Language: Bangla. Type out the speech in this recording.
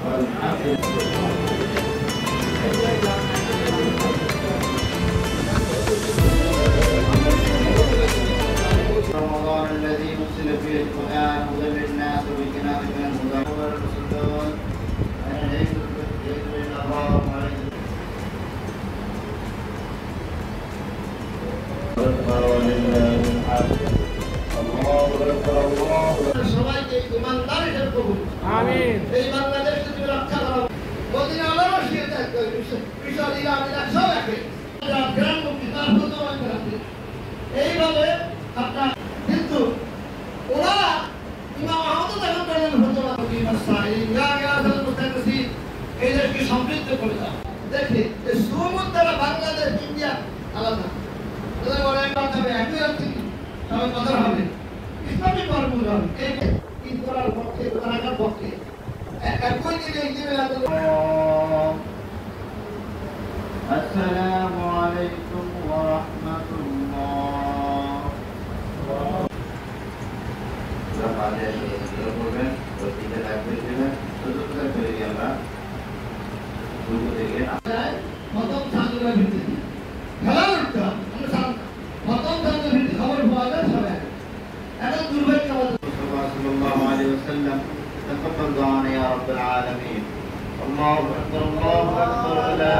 رمضان الذي نزل فيه القرآن هدى للناس وبينات من الهدى والرسول أنا ليس بذكر الأبرار সবাইকে ইমানদারের কবুল আমিন। এই বাংলাদেশ তুমি রক্ষা করো, মদিনা আল্লাহর শিয়ে থাকো, বিশাল ইরান ইরাক সব একে গ্রাম মুক্তি তার প্রতিবাদ করতে এইভাবে আপনার। কিন্তু ওরা ইমাম আহমদ যখন বলেন হুজুরা কি মাসাইল ইয়া ইয়াদাল মুতাকাসসির এই দেশকে সমৃদ্ধ করে দাও। দেখি এই সুমুদ দ্বারা বাংলাদেশ ইন্ডিয়া আলাদা ওদের বলে কথা হবে একই আছে সবাই কথা হবে ইসলামী কর্মগুলো হবে এই করার পক্ষে করার পক্ষে একই দিনে এই দিনে আসসালামু আলাইকুম ওয়া রাহমাতুল্লাহ। আমাদের শুরু করবেন প্রতিটা লাগবে কিনা সুযোগটা করে দিই আমরা শুরু থেকে প্রথম ছাত্ররা ভিত্তি খেলা করতে আমরা প্রথম ছাত্র ভিত্তি খবর পাওয়া যায় সবাই এখন দুর্ভাগ্য সাল্লাল্লাহু আলাইহি ওয়াসাল্লাম تقبل دعانا يا رب العالمين. الله أكبر الله أكبر لا